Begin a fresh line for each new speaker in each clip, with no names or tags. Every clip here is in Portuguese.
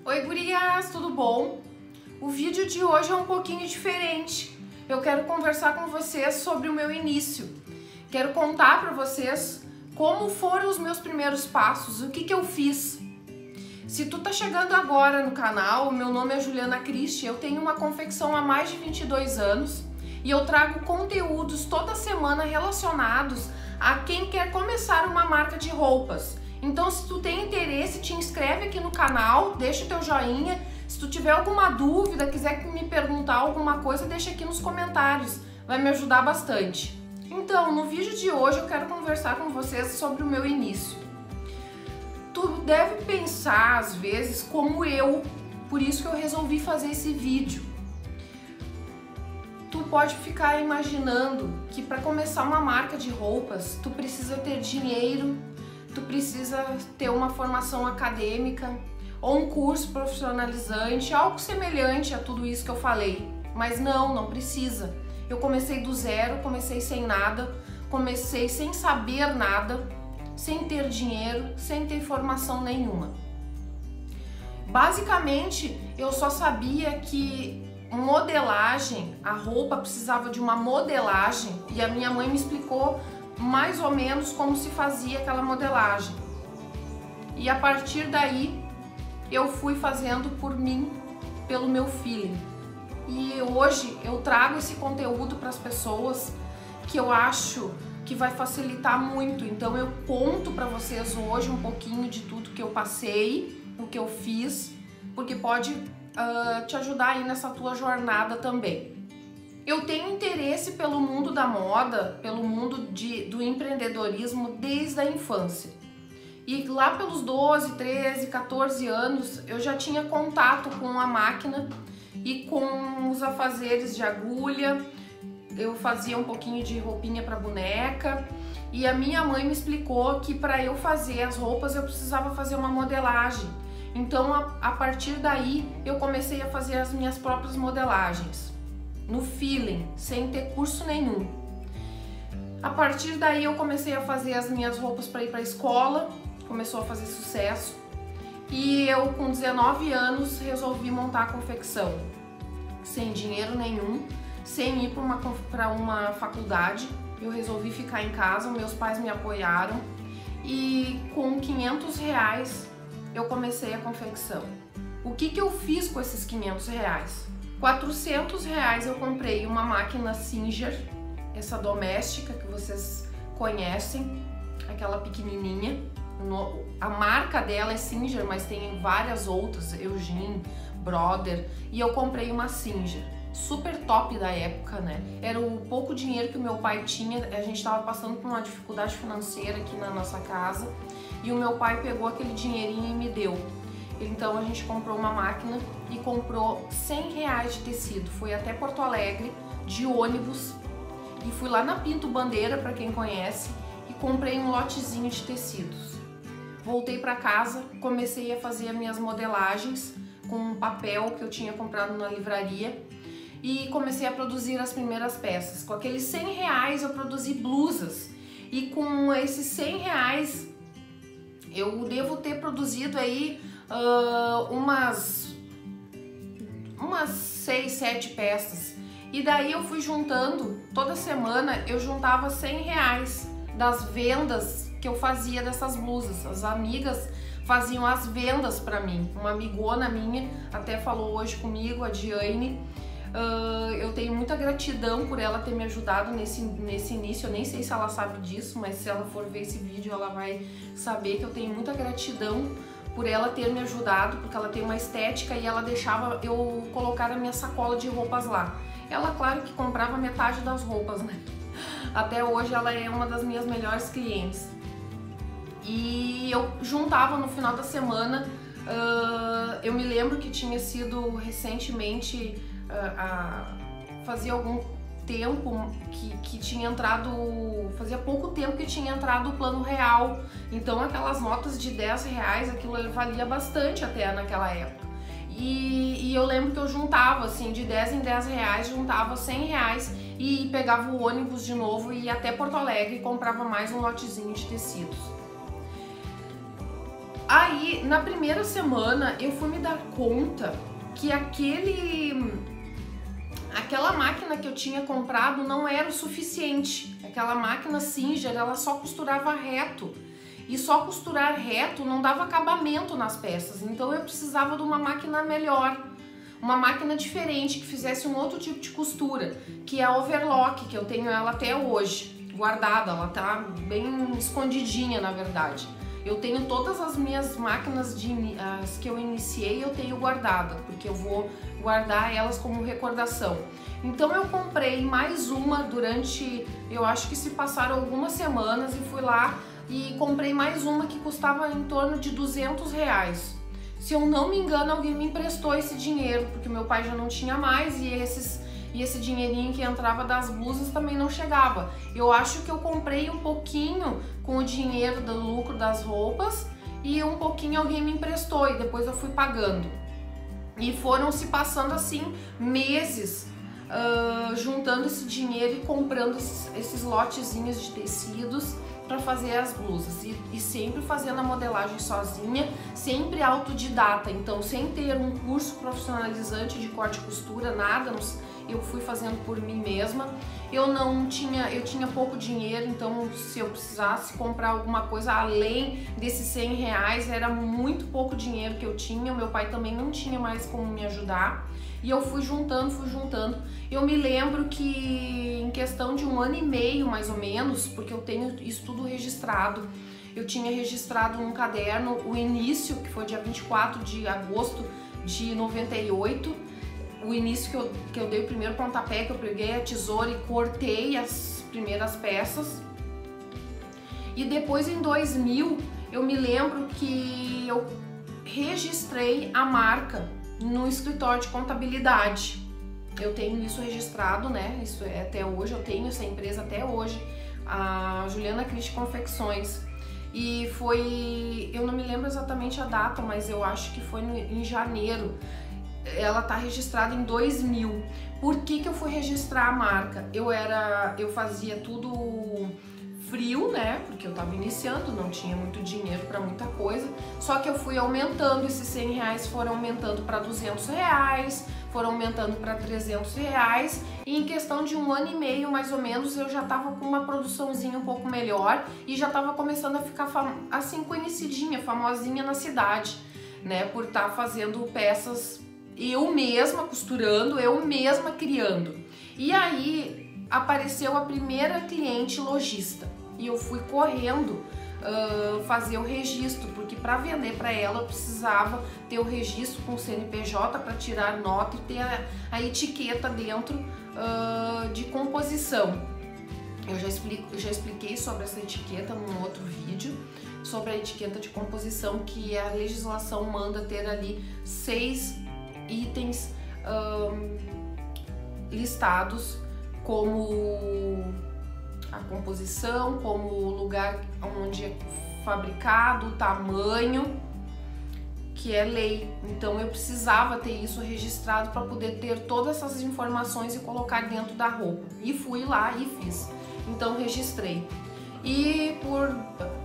Oi gurias, tudo bom? O vídeo de hoje é um pouquinho diferente. Eu quero conversar com vocês sobre o meu início. Quero contar para vocês como foram os meus primeiros passos, o que eu fiz. Se tu tá chegando agora no canal, meu nome é Juliana Christi, eu tenho uma confecção há mais de 22 anos e eu trago conteúdos toda semana relacionados a quem quer começar uma marca de roupas. Então, se tu tem interesse, te inscreve aqui no canal, deixa o teu joinha. Se tu tiver alguma dúvida, quiser me perguntar alguma coisa, deixa aqui nos comentários, vai me ajudar bastante. Então, no vídeo de hoje eu quero conversar com vocês sobre o meu início. Tu deve pensar, às vezes, como eu, por isso que eu resolvi fazer esse vídeo. Tu pode ficar imaginando que para começar uma marca de roupas, tu precisa ter dinheiro, tu precisa ter uma formação acadêmica ou um curso profissionalizante, algo semelhante a tudo isso que eu falei. Mas não precisa. Eu comecei do zero, comecei sem nada, comecei sem saber nada, sem ter dinheiro, sem ter formação nenhuma. Basicamente, eu só sabia que modelagem, a roupa precisava de uma modelagem e a minha mãe me explicou mais ou menos como se fazia aquela modelagem. E a partir daí eu fui fazendo por mim, pelo meu feeling. E hoje eu trago esse conteúdo para as pessoas que eu acho que vai facilitar muito. Então eu conto para vocês hoje um pouquinho de tudo que eu passei, o que eu fiz, porque pode te ajudar aí nessa tua jornada também. Eu tenho interesse pelo mundo da moda, pelo mundo do empreendedorismo desde a infância. E lá pelos 12, 13, 14 anos eu já tinha contato com a máquina e com os afazeres de agulha. Eu fazia um pouquinho de roupinha para boneca e a minha mãe me explicou que para eu fazer as roupas eu precisava fazer uma modelagem. Então a partir daí eu comecei a fazer as minhas próprias modelagens, no feeling, sem ter curso nenhum. A partir daí eu comecei a fazer as minhas roupas para ir para a escola, começou a fazer sucesso e eu com 19 anos resolvi montar a confecção, sem dinheiro nenhum, sem ir para uma faculdade. Eu resolvi ficar em casa, meus pais me apoiaram e com 500 reais eu comecei a confecção. O que eu fiz com esses 500 reais? 400 reais eu comprei uma máquina Singer, essa doméstica que vocês conhecem, aquela pequenininha. A marca dela é Singer, mas tem várias outras, Eugene, Brother, e eu comprei uma Singer, super top da época, né? Era o pouco dinheiro que o meu pai tinha, a gente tava passando por uma dificuldade financeira aqui na nossa casa, e o meu pai pegou aquele dinheirinho e me deu. Então a gente comprou uma máquina e comprou 100 reais de tecido. Fui até Porto Alegre de ônibus e fui lá na Pinto Bandeira, para quem conhece, e comprei um lotezinho de tecidos. Voltei para casa, comecei a fazer as minhas modelagens com um papel que eu tinha comprado na livraria e comecei a produzir as primeiras peças. Com aqueles 100 reais eu produzi blusas e com esses 100 reais eu devo ter produzido aí umas 6, 7 peças. E daí eu fui juntando, toda semana eu juntava 100 reais das vendas que eu fazia dessas blusas. As amigas faziam as vendas para mim. Uma amigona minha até falou hoje comigo, a Diane. Eu tenho muita gratidão por ela ter me ajudado nesse início. Eu nem sei se ela sabe disso, mas se ela for ver esse vídeo ela vai saber que eu tenho muita gratidão por ela ter me ajudado, porque ela tem uma estética e ela deixava eu colocar a minha sacola de roupas lá. Ela, claro que comprava metade das roupas, né? Até hoje ela é uma das minhas melhores clientes. E eu juntava no final da semana, eu me lembro que tinha sido recentemente, fazia algum tempo que tinha entrado, fazia pouco tempo que tinha entrado o Plano Real, então aquelas notas de 10 reais, aquilo valia bastante até naquela época. E eu lembro que eu juntava assim, de 10 em 10 reais, juntava 100 reais e pegava o ônibus de novo e ia até Porto Alegre e comprava mais um lotezinho de tecidos. Aí, na primeira semana, eu fui me dar conta que aquela máquina que eu tinha comprado não era o suficiente. Aquela máquina Singer, ela só costurava reto. E só costurar reto não dava acabamento nas peças. Então eu precisava de uma máquina melhor. Uma máquina diferente, que fizesse um outro tipo de costura, que é a overlock, que eu tenho ela até hoje, guardada. Ela tá bem escondidinha, na verdade. Eu tenho todas as minhas máquinas as que eu iniciei, eu tenho guardada, porque eu vou guardar elas como recordação. Então eu comprei mais uma durante, eu acho que se passaram algumas semanas, e fui lá e comprei mais uma que custava em torno de R$200. Se eu não me engano, alguém me emprestou esse dinheiro, porque meu pai já não tinha mais, e esse dinheirinho que entrava das blusas também não chegava. Eu acho que eu comprei um pouquinho com o dinheiro do lucro das roupas, e um pouquinho alguém me emprestou, e depois eu fui pagando. E foram se passando assim meses, juntando esse dinheiro e comprando esses lotezinhos de tecidos para fazer as blusas, e sempre fazendo a modelagem sozinha, sempre autodidata, então sem ter um curso profissionalizante de corte e costura, nada, eu fui fazendo por mim mesma. Eu tinha pouco dinheiro, então se eu precisasse comprar alguma coisa além desses R$100, era muito pouco dinheiro que eu tinha. O meu pai também não tinha mais como me ajudar, e eu fui juntando. Eu me lembro que em questão de 1 ano e meio, mais ou menos, porque eu tenho isso tudo registrado, eu tinha registrado num caderno o início, que foi dia 24 de agosto de 98, o início que eu dei o primeiro pontapé, que eu peguei a tesoura e cortei as primeiras peças. E depois, em 2000, eu me lembro que eu registrei a marca no escritório de contabilidade. Eu tenho isso registrado, né? Isso é até hoje, eu tenho essa empresa até hoje, a Juliana Christi Confecções. E foi, eu não me lembro exatamente a data, mas eu acho que foi em janeiro. Ela tá registrada em 2000. Por que que eu fui registrar a marca? Eu fazia tudo frio, né? Porque eu tava iniciando, não tinha muito dinheiro para muita coisa. Só que eu fui aumentando, esses R$100 foram aumentando para R$200, foram aumentando para R$300, e em questão de 1 ano e meio, mais ou menos, eu já tava com uma produçãozinha um pouco melhor e já tava começando a ficar assim conhecidinha, famosinha na cidade, né? Por estar fazendo peças eu mesma costurando, eu mesma criando. E aí apareceu a primeira cliente lojista e eu fui correndo fazer o registro, porque para vender para ela eu precisava ter o registro com o CNPJ para tirar nota e ter a etiqueta dentro de composição. Eu já expliquei sobre essa etiqueta num outro vídeo, sobre a etiqueta de composição, que a legislação manda ter ali 6 itens listados, como a composição, como o lugar onde é fabricado, o tamanho, que é lei. Então eu precisava ter isso registrado para poder ter todas essas informações e colocar dentro da roupa. E fui lá e fiz. Então registrei. E por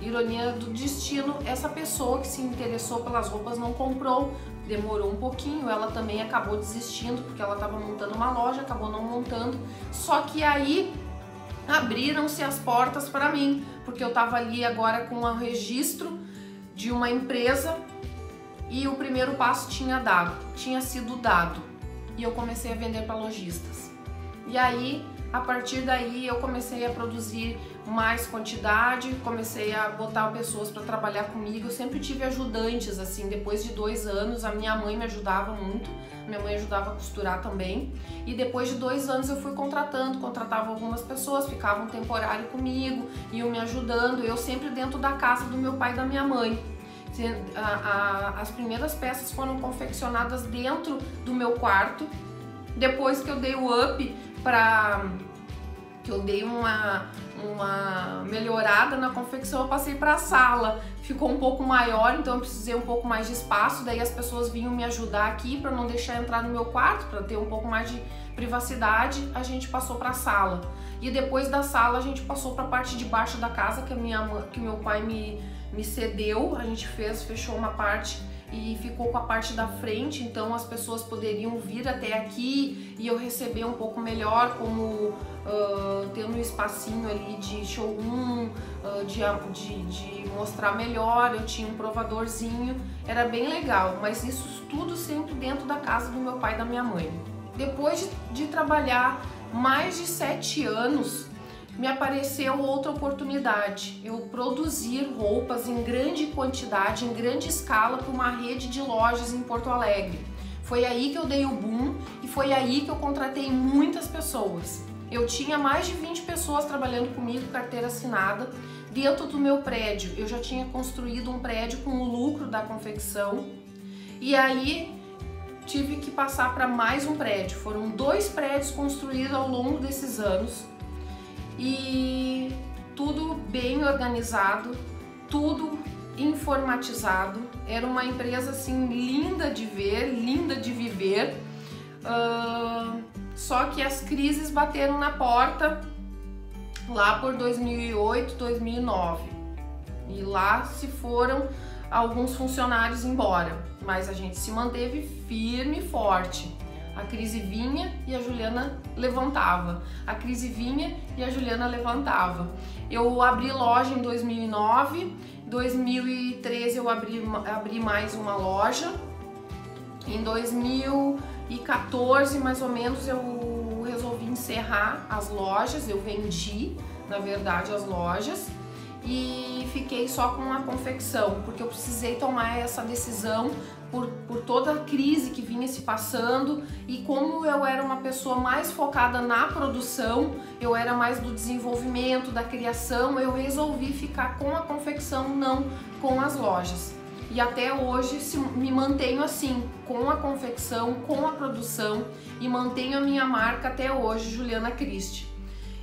ironia do destino, essa pessoa que se interessou pelas roupas não comprou, demorou um pouquinho, ela também acabou desistindo, porque ela estava montando uma loja, acabou não montando. Só que aí abriram-se as portas para mim, porque eu estava ali agora com o registro de uma empresa e o primeiro passo tinha sido dado, e eu comecei a vender para lojistas. E aí, a partir daí, eu comecei a produzir mais quantidade, comecei a botar pessoas para trabalhar comigo. Eu sempre tive ajudantes, assim, depois de 2 anos, a minha mãe me ajudava muito, minha mãe ajudava a costurar também, e depois de 2 anos eu fui contratava algumas pessoas, ficavam temporário comigo, iam me ajudando, eu sempre dentro da casa do meu pai e da minha mãe. As primeiras peças foram confeccionadas dentro do meu quarto, depois que eu dei o up que eu dei uma melhorada na confecção, eu passei para a sala, ficou um pouco maior, então eu precisei um pouco mais de espaço, daí as pessoas vinham me ajudar aqui para não deixar entrar no meu quarto, para ter um pouco mais de privacidade, a gente passou para a sala. e depois da sala a gente passou para a parte de baixo da casa que meu pai me cedeu. A gente fechou uma parte e ficou com a parte da frente, então as pessoas poderiam vir até aqui e eu receber um pouco melhor, como tendo um espacinho ali de showroom, de mostrar melhor. Eu tinha um provadorzinho, era bem legal, mas isso tudo sempre dentro da casa do meu pai e da minha mãe. Depois de trabalhar mais de 7 anos, me apareceu outra oportunidade, eu produzir roupas em grande quantidade, em grande escala para uma rede de lojas em Porto Alegre. Foi aí que eu dei o boom e foi aí que eu contratei muitas pessoas. Eu tinha mais de 20 pessoas trabalhando comigo, carteira assinada, dentro do meu prédio. Eu já tinha construído um prédio com o lucro da confecção e aí tive que passar para mais um prédio. Foram 2 prédios construídos ao longo desses anos. E tudo bem organizado, tudo informatizado. Era uma empresa assim linda de ver, linda de viver. Só que as crises bateram na porta lá por 2008, 2009. E lá se foram alguns funcionários embora, mas a gente se manteve firme e forte. A crise vinha e a Juliana levantava. A crise vinha e a Juliana levantava. Eu abri loja em 2009, em 2013 eu abri mais uma loja. Em 2014, mais ou menos, eu resolvi encerrar as lojas. Eu vendi, na verdade, as lojas e fiquei só com a confecção, porque eu precisei tomar essa decisão por toda a crise que vinha se passando, e como eu era uma pessoa mais focada na produção, eu era mais do desenvolvimento, da criação, eu resolvi ficar com a confecção, não com as lojas. E até hoje me mantenho assim, com a confecção, com a produção, e mantenho a minha marca até hoje, Juliana Christie.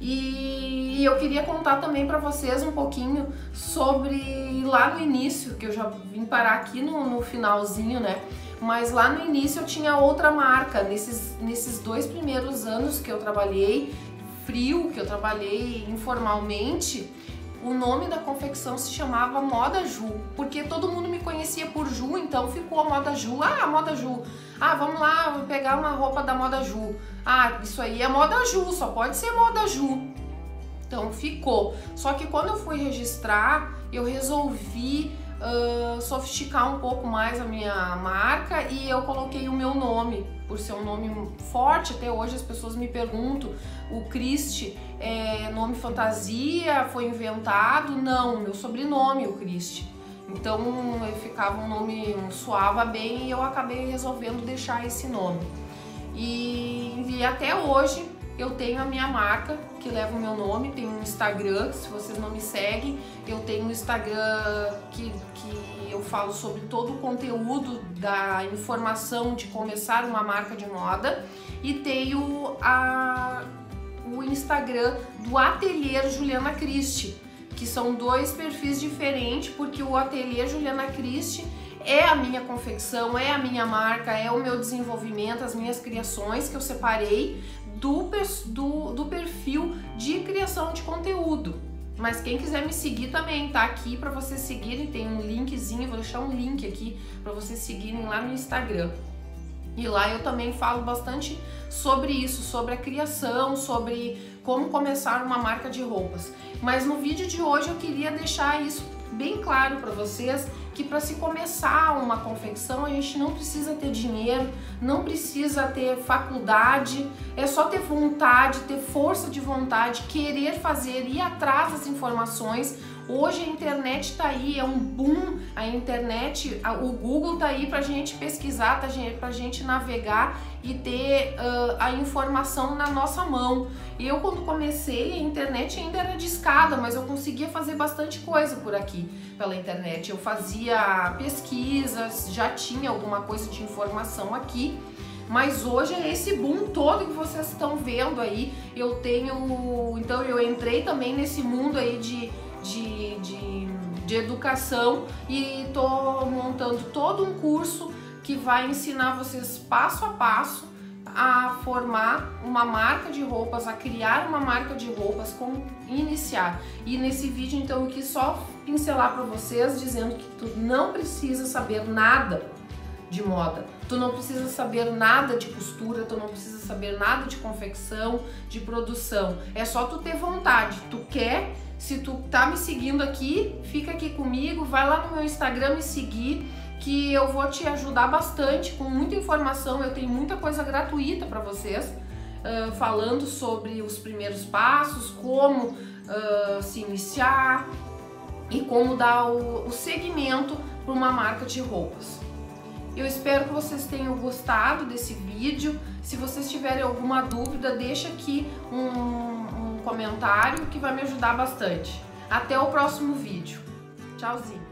E eu queria contar também para vocês um pouquinho sobre lá no início, que eu já vim parar aqui no finalzinho, né? Mas lá no início eu tinha outra marca. Nesses 2 primeiros anos que eu trabalhei frio, que eu trabalhei informalmente, o nome da confecção se chamava Moda Ju, porque todo mundo me conhecia por Ju, então ficou a Moda Ju. Ah, Moda Ju. Ah, vamos lá, vou pegar uma roupa da Moda Ju. Ah, isso aí é Moda Ju, só pode ser Moda Ju. Então ficou. Só que quando eu fui registrar, eu resolvi sofisticar um pouco mais a minha marca e eu coloquei o meu nome, por ser um nome forte. Até hoje as pessoas me perguntam, o Christie é nome fantasia, foi inventado? Não, meu sobrenome é o Christie. Então ficava um nome, soava bem, e eu acabei resolvendo deixar esse nome. E até hoje eu tenho a minha marca que leva o meu nome, tem um Instagram, se vocês não me seguem, eu tenho um Instagram que eu falo sobre todo o conteúdo da informação de começar uma marca de moda, e tenho o Instagram do Ateliê Juliana Christie, que são 2 perfis diferentes, porque o Ateliê Juliana Christie é a minha confecção, é a minha marca, é o meu desenvolvimento, as minhas criações que eu separei do perfil de criação de conteúdo. Mas quem quiser me seguir também, tá aqui para vocês seguirem, tem um linkzinho, vou deixar um link aqui para vocês seguirem lá no Instagram. E lá eu também falo bastante sobre isso, sobre a criação, sobre como começar uma marca de roupas. Mas no vídeo de hoje eu queria deixar isso bem claro para vocês, que para se começar uma confecção a gente não precisa ter dinheiro, não precisa ter faculdade, é só ter vontade, ter força de vontade, querer fazer, ir atrás das informações. Hoje a internet tá aí, é um boom, a internet, o Google tá aí pra gente pesquisar, pra gente navegar e ter a informação na nossa mão. E eu, quando comecei, a internet ainda era discada, mas eu conseguia fazer bastante coisa por aqui, pela internet. Eu fazia pesquisas, já tinha alguma coisa de informação aqui, mas hoje é esse boom todo que vocês estão vendo aí. Então eu entrei também nesse mundo aí de educação e tô montando todo um curso que vai ensinar vocês passo a passo a formar uma marca de roupas, a criar uma marca de roupas, como iniciar. E nesse vídeo então eu quis só pincelar para vocês dizendo que tu não precisa saber nada de moda, tu não precisa saber nada de costura, tu não precisa saber nada de confecção, de produção, é só tu ter vontade, tu quer. Se tu tá me seguindo aqui, fica aqui comigo, vai lá no meu Instagram me seguir, que eu vou te ajudar bastante com muita informação. Eu tenho muita coisa gratuita para vocês, falando sobre os primeiros passos, como se iniciar e como dar o segmento para uma marca de roupas. Eu espero que vocês tenham gostado desse vídeo. Se vocês tiverem alguma dúvida, deixa aqui um comentário que vai me ajudar bastante. Até o próximo vídeo. Tchauzinho!